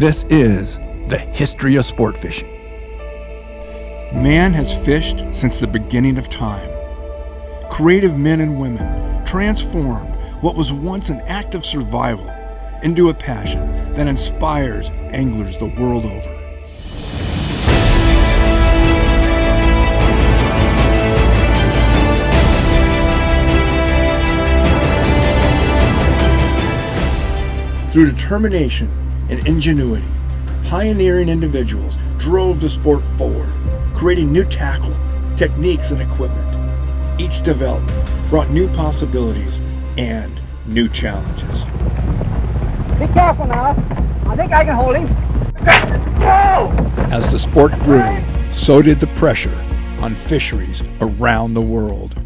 This is the History of Sportfishing. Man has fished since the beginning of time. Creative men and women transformed what was once an act of survival into a passion that inspires anglers the world over. Through determination and ingenuity, pioneering individuals drove the sport forward, creating new tackle, techniques, and equipment. Each development brought new possibilities and new challenges. Be careful now. I think I can hold him. Go! As the sport grew, so did the pressure on fisheries around the world.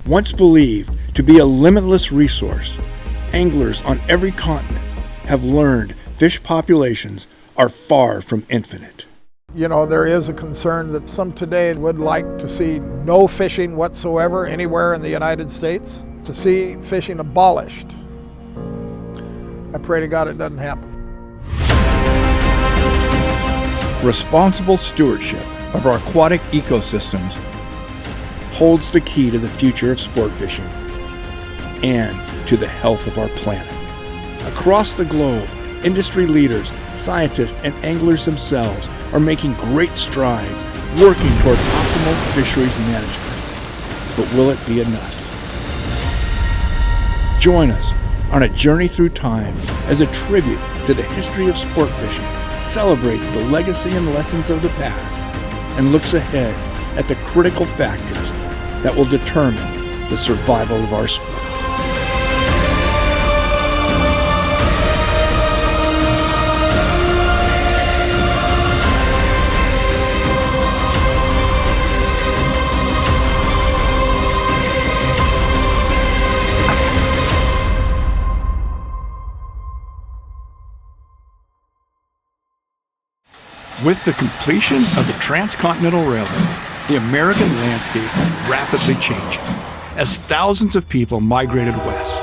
Once believed to be a limitless resource, anglers on every continent have learned fish populations are far from infinite. You know, there is a concern that some today would like to see no fishing whatsoever anywhere in the United States, to see fishing abolished. I pray to God it doesn't happen. Responsible stewardship of our aquatic ecosystems holds the key to the future of sport fishing and to the health of our planet. Across the globe, industry leaders, scientists, and anglers themselves are making great strides working toward optimal fisheries management. But will it be enough? Join us on a journey through time as a tribute to the history of sport fishing celebrates the legacy and lessons of the past and looks ahead at the critical factors that will determine the survival of our sport. With the completion of the Transcontinental Railroad, the American landscape is rapidly changing as thousands of people migrated west.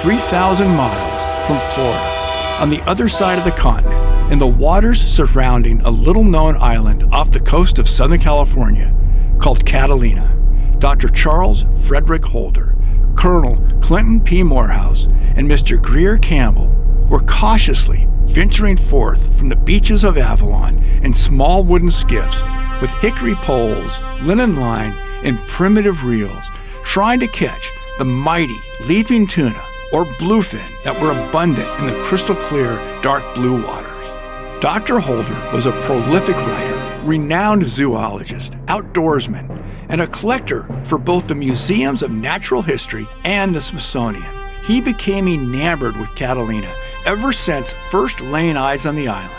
3,000 miles from Florida, on the other side of the continent, in the waters surrounding a little-known island off the coast of Southern California called Catalina, Dr. Charles Frederick Holder, Colonel Clinton P. Morehouse, and Mr. Greer Campbell were cautiously venturing forth from the beaches of Avalon in small wooden skiffs with hickory poles, linen line, and primitive reels, trying to catch the mighty leaping tuna or bluefin that were abundant in the crystal clear dark blue waters. Dr. Holder was a prolific writer, renowned zoologist, outdoorsman, and a collector for both the Museums of Natural History and the Smithsonian. He became enamored with Catalina ever since first laying eyes on the island.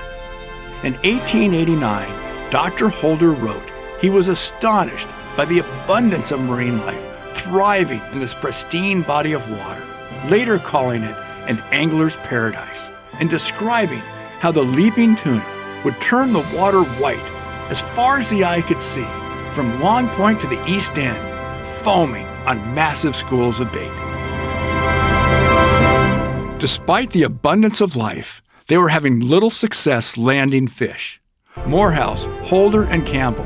In 1889, Dr. Holder wrote he was astonished by the abundance of marine life thriving in this pristine body of water, later calling it an angler's paradise, and describing how the leaping tuna would turn the water white as far as the eye could see, from Long Point to the East End, foaming on massive schools of bait. Despite the abundance of life, they were having little success landing fish. Morehouse, Holder, and Campbell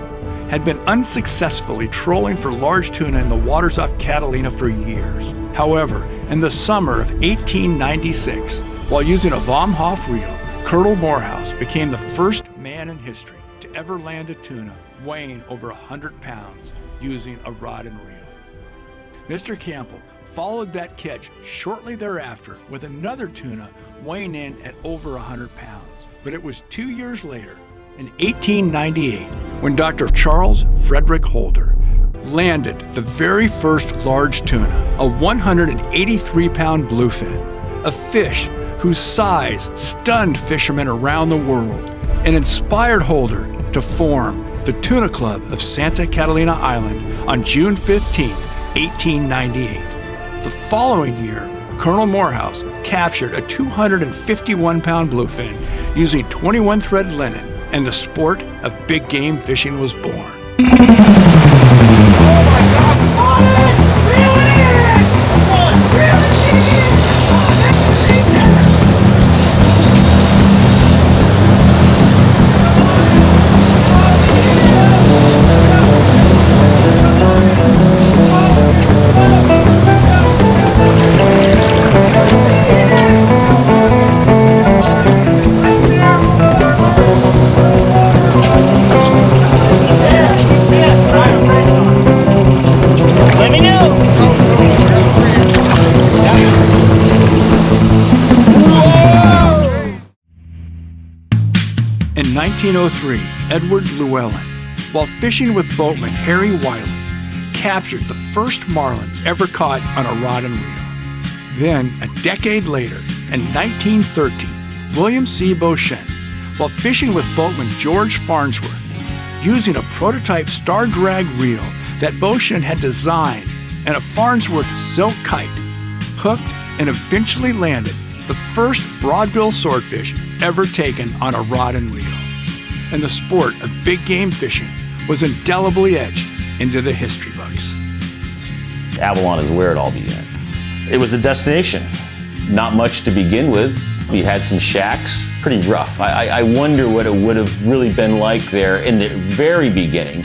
had been unsuccessfully trolling for large tuna in the waters off Catalina for years. However, in the summer of 1896, while using a Vomhoff reel, Colonel Morehouse became the first man in history to ever land a tuna weighing over 100 pounds using a rod and reel. Mr. Campbell followed that catch shortly thereafter with another tuna weighing in at over 100 pounds. But it was 2 years later, in 1898, when Dr. Charles Frederick Holder landed the very first large tuna, a 183-pound bluefin, a fish whose size stunned fishermen around the world and inspired Holder to form the Tuna Club of Santa Catalina Island on June 15, 1898. The following year, Colonel Morehouse captured a 251-pound bluefin using 21-thread linen, and the sport of big game fishing was born. Oh my God! 1903, Edward Llewellyn, while fishing with boatman Harry Wiley, captured the first marlin ever caught on a rod and reel. Then, a decade later, in 1913, William C. Beauchene, while fishing with boatman George Farnsworth, using a prototype star drag reel that Beauchene had designed and a Farnsworth silk kite, hooked and eventually landed the first broadbill swordfish ever taken on a rod and reel. And the sport of big game fishing was indelibly etched into the history books. Avalon is where it all began. It was a destination. Not much to begin with. We had some shacks, pretty rough. I wonder what it would have really been like there in the very beginning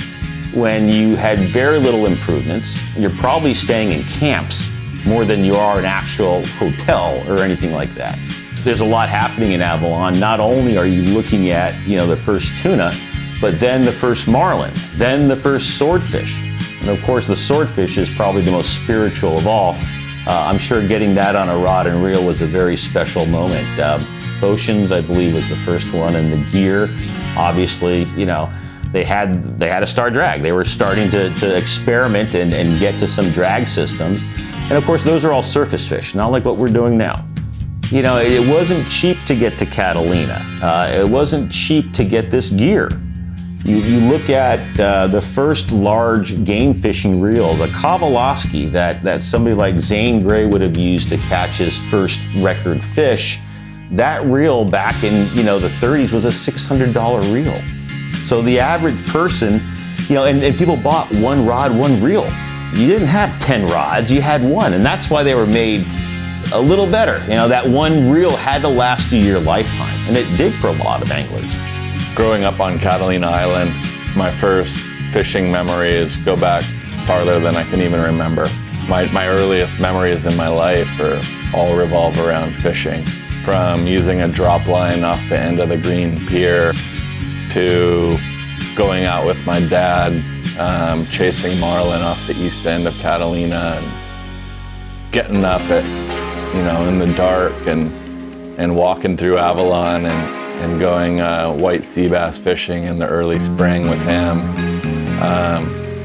when you had very little improvements. You're probably staying in camps more than you are an actual hotel or anything like that. There's a lot happening in Avalon. Not only are you looking at, the first tuna, but then the first marlin, then the first swordfish. And of course, the swordfish is probably the most spiritual of all. I'm sure getting that on a rod and reel was a very special moment. Beauchene's, I believe, was the first one, and the gear, obviously, they had a star drag. They were starting to experiment and get to some drag systems. And of course, those are all surface fish, not like what we're doing now. It wasn't cheap to get to Catalina. It wasn't cheap to get this gear. You look at the first large game fishing reels, a Kowalski that somebody like Zane Grey would have used to catch his first record fish. That reel back in the 30s was a $600 reel. So the average person, and people bought one rod, one reel. You didn't have 10 rods, you had one, and that's why they were made a little better. That one reel had to last you your lifetime, and it did for a lot of anglers. Growing up on Catalina Island, my first fishing memories go back farther than I can even remember. My earliest memories in my life all revolve around fishing. From using a drop line off the end of the green pier to going out with my dad, chasing marlin off the east end of Catalina and getting up at, in the dark and walking through Avalon and going white sea bass fishing in the early spring with him.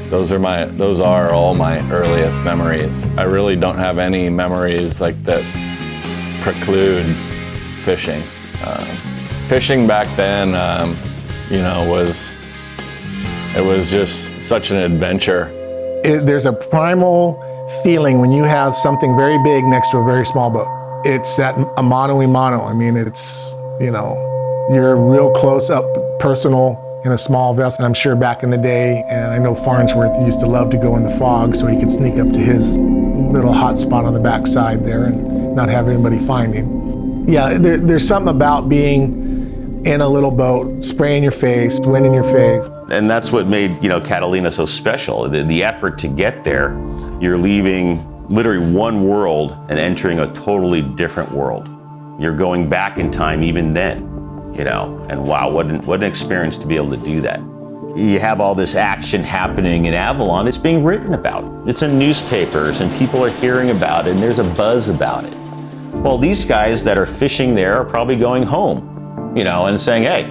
Those are all my earliest memories. I really don't have any memories like that preclude fishing. Fishing back then, it was just such an adventure. There's a primal feeling when you have something very big next to a very small boat. It's that a mano a mano. I mean, it's, you're real close up, personal in a small vessel. And I'm sure back in the day, and I know Farnsworth used to love to go in the fog so he could sneak up to his little hot spot on the backside there and not have anybody find him. Yeah, there's something about being in a little boat, spraying your face, wind in your face. And that's what made, Catalina so special. The effort to get there, you're leaving literally one world and entering a totally different world. You're going back in time even then, and wow, what an experience to be able to do that. You have all this action happening in Avalon, it's being written about. It's in newspapers and people are hearing about it and there's a buzz about it. Well, these guys that are fishing there are probably going home, and saying, hey,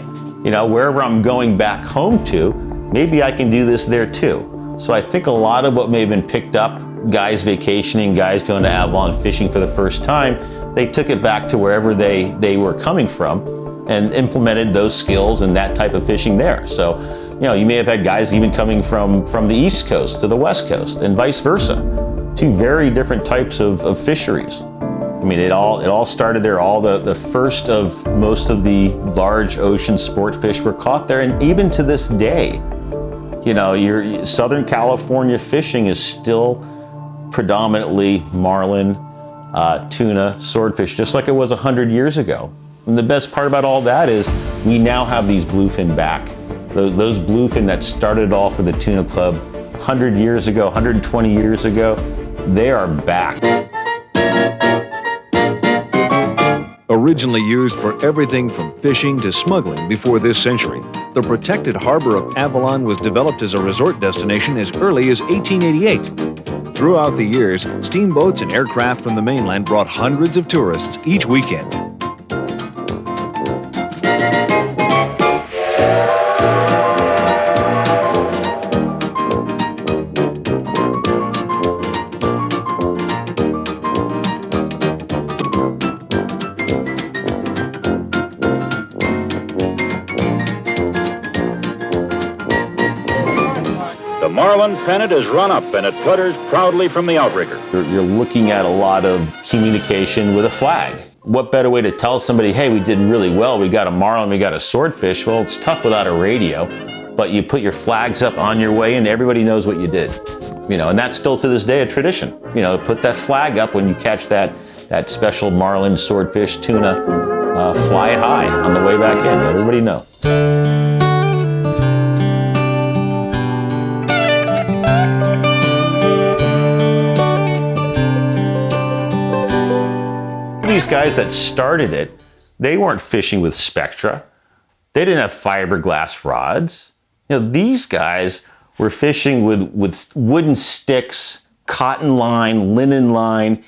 wherever I'm going back home to, maybe I can do this there too. So I think a lot of what may have been picked up, guys vacationing, guys going to Avalon fishing for the first time, they took it back to wherever they were coming from and implemented those skills and that type of fishing there. So, you may have had guys even coming from the East Coast to the West Coast and vice versa. Two very different types of fisheries. I mean, it all started there. All the first of most of the large ocean sport fish were caught there, and even to this day, your Southern California fishing is still predominantly marlin, tuna, swordfish, just like it was 100 years ago. And the best part about all that is we now have these bluefin back. Those bluefin that started off for the Tuna Club 100 years ago, 120 years ago, they are back. Originally used for everything from fishing to smuggling before this century, the protected harbor of Avalon was developed as a resort destination as early as 1888. Throughout the years, steamboats and aircraft from the mainland brought hundreds of tourists each weekend. one pennant is run up and it flutters proudly from the outrigger. You're looking at a lot of communication with a flag. What better way to tell somebody, hey, we did really well, we got a marlin, we got a swordfish? Well, it's tough without a radio, but you put your flags up on your way and everybody knows what you did. And that's still to this day a tradition. Put that flag up when you catch that special marlin, swordfish, tuna, fly it high on the way back in, let everybody know. These guys that started it, they weren't fishing with spectra. They didn't have fiberglass rods. These guys were fishing with wooden sticks, cotton line, linen line,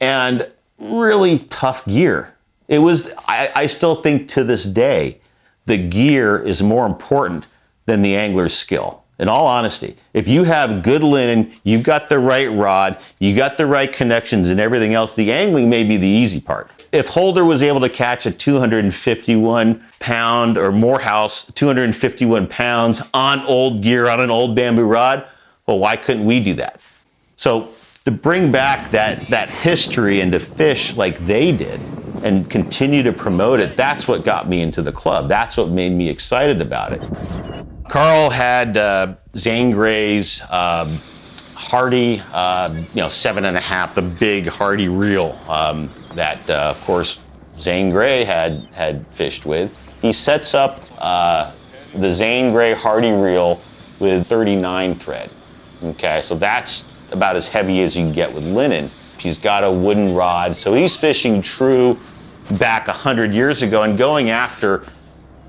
and really tough gear. I still think to this day, the gear is more important than the angler's skill. In all honesty, if you have good linen, you've got the right rod, you got the right connections and everything else, the angling may be the easy part. If Holder was able to catch a 251 pound or Morehouse 251 pounds on old gear on an old bamboo rod, well, why couldn't we do that? So to bring back that history and to fish like they did and continue to promote it, that's what got me into the club. That's what made me excited about it. Carl had Zane Gray's Hardy, 7.5, the big Hardy reel that, of course, Zane Gray had fished with. He sets up the Zane Gray Hardy reel with 39 thread. Okay, so that's about as heavy as you can get with linen. He's got a wooden rod, so he's fishing true back 100 years ago and going after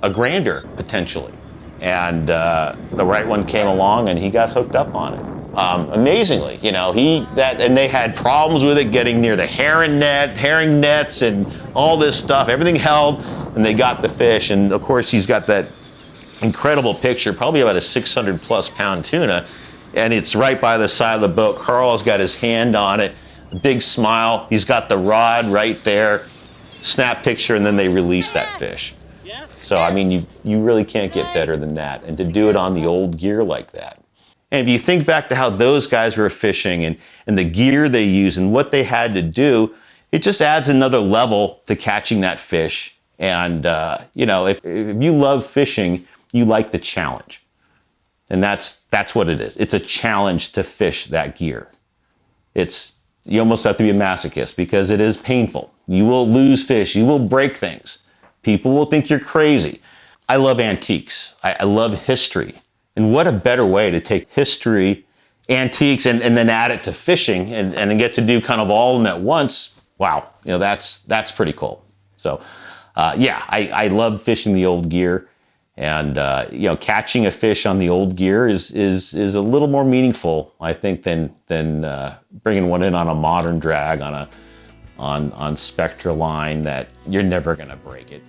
a grander potentially. And the right one came along and he got hooked up on it. Amazingly, and they had problems with it getting near the herring nets and all this stuff. Everything held and they got the fish. And of course he's got that incredible picture, probably about a 600 plus pound tuna. And it's right by the side of the boat. Carl's got his hand on it, big smile. He's got the rod right there, snap picture, and then they release that fish. So, I mean, you really can't get better than that. And to do it on the old gear like that. And if you think back to how those guys were fishing and the gear they use and what they had to do, it just adds another level to catching that fish. And, if you love fishing, you like the challenge. And that's what it is. It's a challenge to fish that gear. You almost have to be a masochist because it is painful. You will lose fish. You will break things. People will think you're crazy. I love antiques. I love history. And what a better way to take history, antiques, and then add it to fishing and get to do kind of all of them at once. Wow, that's pretty cool. So, I love fishing the old gear. And, catching a fish on the old gear is a little more meaningful, I think, than bringing one in on a modern drag on Spectra line that you're never going to break it.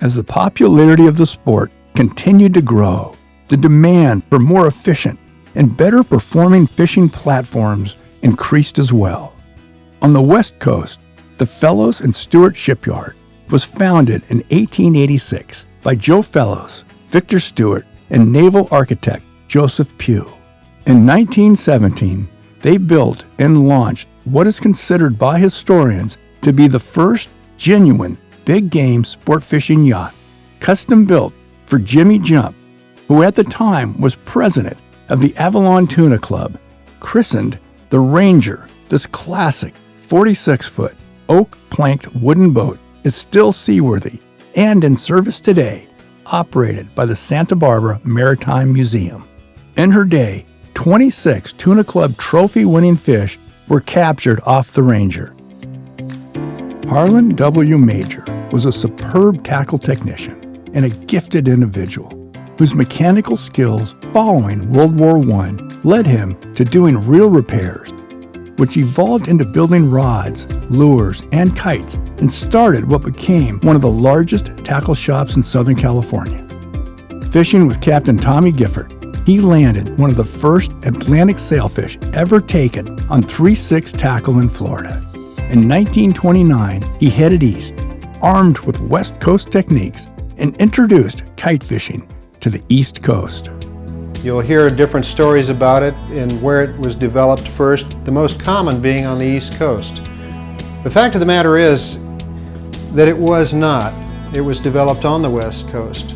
As the popularity of the sport continued to grow, the demand for more efficient and better performing fishing platforms increased as well. On the West Coast, the Fellows and Stewart Shipyard was founded in 1886 by Joe Fellows, Victor Stewart, and naval architect Joseph Pugh. In 1917, they built and launched what is considered by historians to be the first genuine big game sport fishing yacht, custom built for Jimmy Jump, who at the time was president of the Avalon Tuna Club. Christened the Ranger, this classic 46-foot oak-planked wooden boat is still seaworthy and in service today, operated by the Santa Barbara Maritime Museum. In her day, 26 Tuna Club trophy-winning fish were captured off the Ranger. Harlan W. Major was a superb tackle technician and a gifted individual whose mechanical skills following World War I led him to doing reel repairs, which evolved into building rods, lures, and kites, and started what became one of the largest tackle shops in Southern California. Fishing with Captain Tommy Gifford, he landed one of the first Atlantic sailfish ever taken on 3/6 tackle in Florida. In 1929, he headed east, armed with West Coast techniques, and introduced kite fishing to the East Coast. You'll hear different stories about it and where it was developed first, the most common being on the East Coast. The fact of the matter is that it was not. It was developed on the West Coast.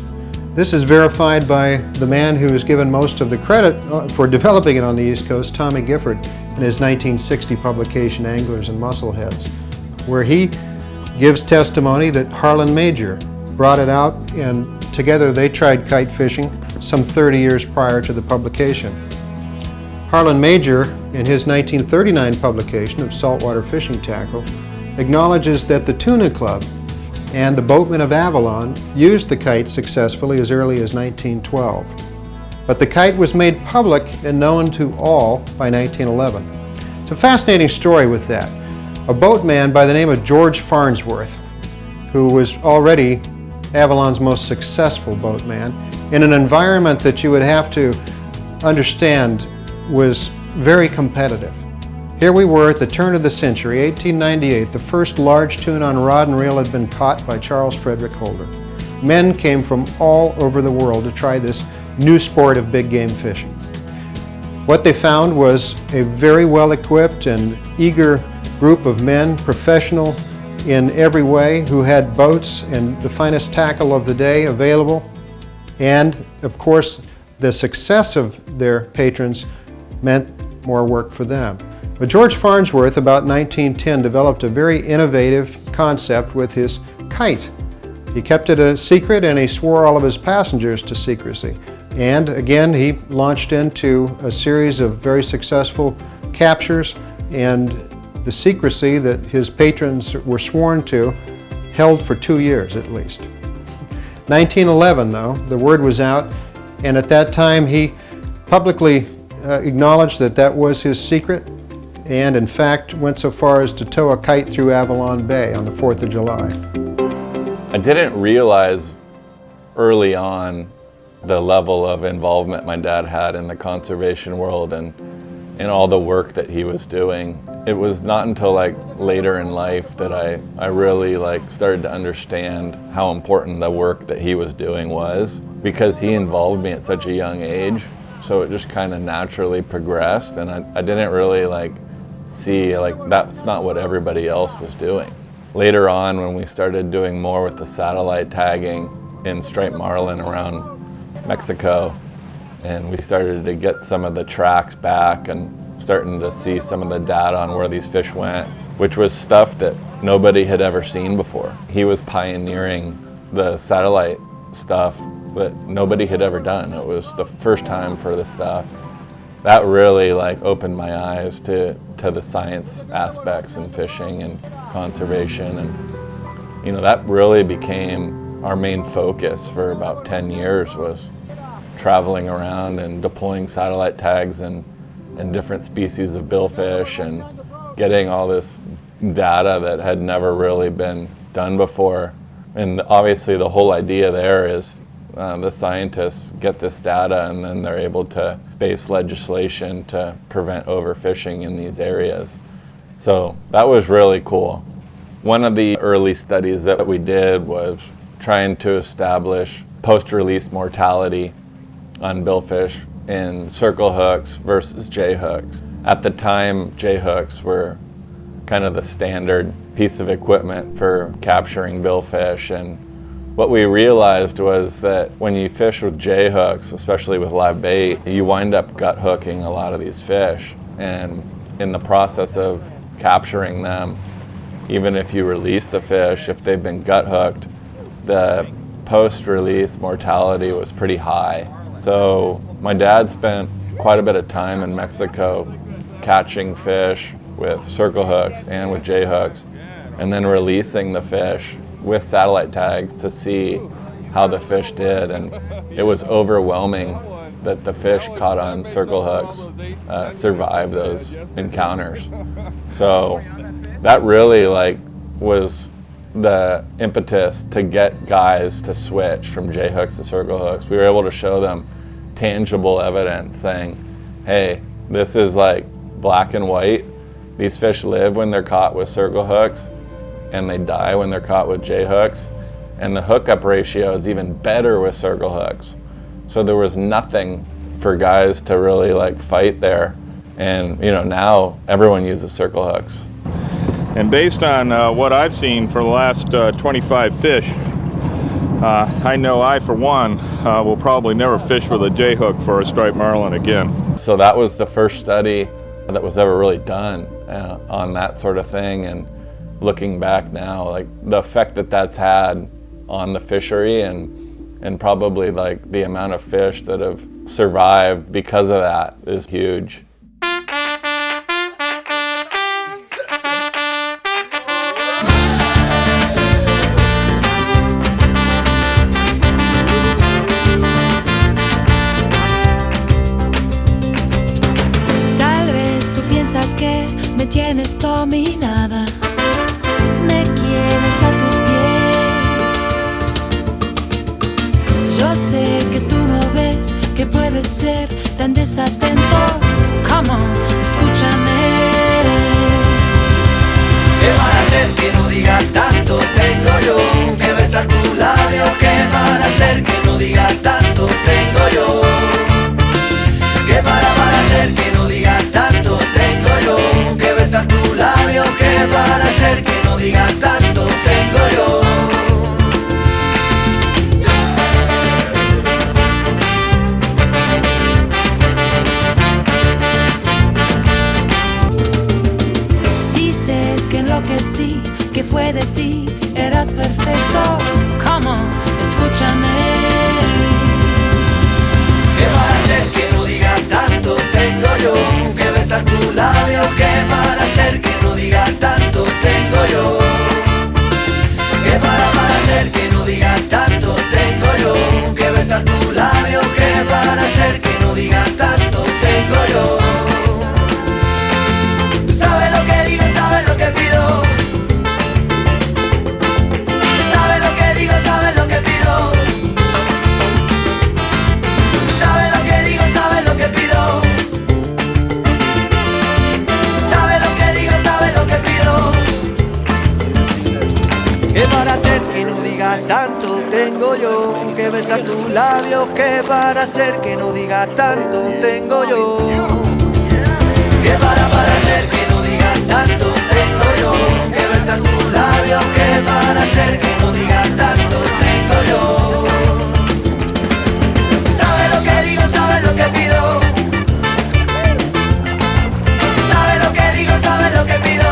This is verified by the man who is given most of the credit for developing it on the East Coast, Tommy Gifford, in his 1960 publication, Anglers and Muscleheads, where he gives testimony that Harlan Major brought it out, and together they tried kite fishing some 30 years prior to the publication. Harlan Major, in his 1939 publication of Saltwater Fishing Tackle, acknowledges that the Tuna Club and the boatmen of Avalon used the kite successfully as early as 1912. But the kite was made public and known to all by 1911. It's a fascinating story with that. A boatman by the name of George Farnsworth, who was already Avalon's most successful boatman, in an environment that you would have to understand was very competitive. Here we were at the turn of the century, 1898, the first large tuna on rod and reel had been caught by Charles Frederick Holder. Men came from all over the world to try this new sport of big game fishing. What they found was a very well-equipped and eager group of men, professional in every way, who had boats and the finest tackle of the day available. And of course, the success of their patrons meant more work for them. But George Farnsworth, about 1910, developed a very innovative concept with his kite. He kept it a secret, and he swore all of his passengers to secrecy. And again, he launched into a series of very successful captures, and the secrecy that his patrons were sworn to held for 2 years at least. 1911, though, the word was out, and at that time he publicly acknowledged that that was his secret, and in fact went so far as to tow a kite through Avalon Bay on the 4th of July. I didn't realize early on the level of involvement my dad had in the conservation world and all the work that he was doing. It was not until later in life that I really started to understand how important the work that he was doing was, because he involved me at such a young age. So it just kind of naturally progressed, and I didn't really see that's not what everybody else was doing. Later on, when we started doing more with the satellite tagging in striped marlin around Mexico, and we started to get some of the tracks back and starting to see some of the data on where these fish went, which was stuff that nobody had ever seen before. He was pioneering the satellite stuff that nobody had ever done. It was the first time for this stuff. That really opened my eyes to the science aspects in fishing and conservation, and that really became our main focus for about 10 years, was traveling around and deploying satellite tags and different species of billfish and getting all this data that had never really been done before. And obviously the whole idea there is the scientists get this data, and then they're able to base legislation to prevent overfishing in these areas. So that was really cool. One of the early studies that we did was trying to establish post-release mortality on billfish in circle hooks versus J hooks. At the time, J hooks were kind of the standard piece of equipment for capturing billfish, and what we realized was that when you fish with J hooks, especially with live bait, you wind up gut hooking a lot of these fish, and in the process of capturing them, even if you release the fish, if they've been gut hooked, the post-release mortality was pretty high. So my dad spent quite a bit of time in Mexico catching fish with circle hooks and with J hooks, and then releasing the fish with satellite tags to see how the fish did, and it was overwhelming that the fish caught on circle hooks survived those encounters. So that really was the impetus to get guys to switch from J hooks to circle hooks. We were able to show them tangible evidence saying, hey, this is black and white. These fish live when they're caught with circle hooks, and they die when they're caught with J hooks, and the hookup ratio is even better with circle hooks. So there was nothing for guys to really like fight there. And you know, now everyone uses circle hooks. And based on what I've seen for the last 25 fish, I know I, for one, will probably never fish with a J-hook for a striped marlin again. So that was the first study that was ever really done on that sort of thing. And looking back now, like the effect that that's had on the fishery and probably like the amount of fish that have survived because of that is huge. Que me tienes dominada, me quieres a tus pies. Yo sé que tú no ves que puedes ser tan desatento. Come on, escúchame. ¿Qué van a hacer que no digas tanto? Tengo yo que besar tus labios. ¿Qué van a hacer que no digas tanto? Tengo yo. ¿Qué van a hacer que no digas tanto? Tengo yo que besar tus labios. ¿Qué van a hacer que no digas tanto? Tengo yo. Dices que enloquecí, que fue de ti, eras perfecto. Come on, escúchame. ¿Qué van a hacer que no digas tanto? Tengo yo que besar tus labios. ¿Qué van a hacer que no digas tanto? Tengo yo. ¿Qué van a hacer que no digas tanto? Tengo yo que besar tus labios. ¿Qué van a hacer que no digas tanto? Tengo yo. Tú sabes lo que digo, sabes lo que pido. Tú sabes lo que digo, sabes lo que pido. Sabes lo que digo, sabes lo que pido. Sabes lo que digo, sabes lo que pido. ¿Qué para hacer que no digas tanto? Tengo yo que besar tus labios. ¿Qué para hacer que no digas tanto? Tengo yo. ¿Qué para hacer que no digas tanto? Tengo yo que besar tus labios. ¿Qué para hacer que no digas tanto? Tengo yo. Sabes lo que digo, sabes lo que pido. Sabes lo que digo, sabes lo que pido.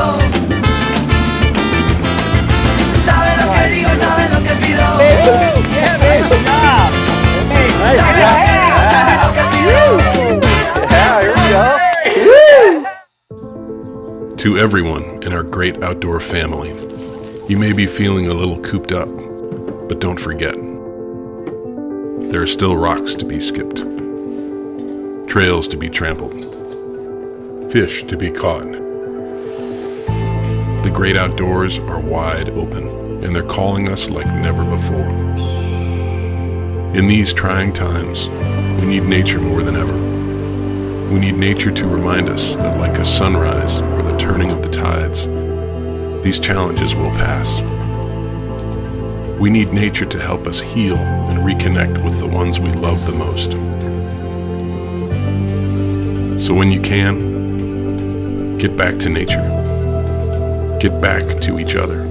Sabes lo que digo, sabes lo que pido. Sabes lo que digo, sabes lo que pido. Yeah, here we go. To everyone in our great outdoor family, you may be feeling a little cooped up, but don't forget, there are still rocks to be skipped, trails to be trampled, fish to be caught. The great outdoors are wide open, and they're calling us like never before. In these trying times, we need nature more than ever. We need nature to remind us that like a sunrise or the turning of the tides, these challenges will pass. We need nature to help us heal and reconnect with the ones we love the most. So when you can, get back to nature. Get back to each other.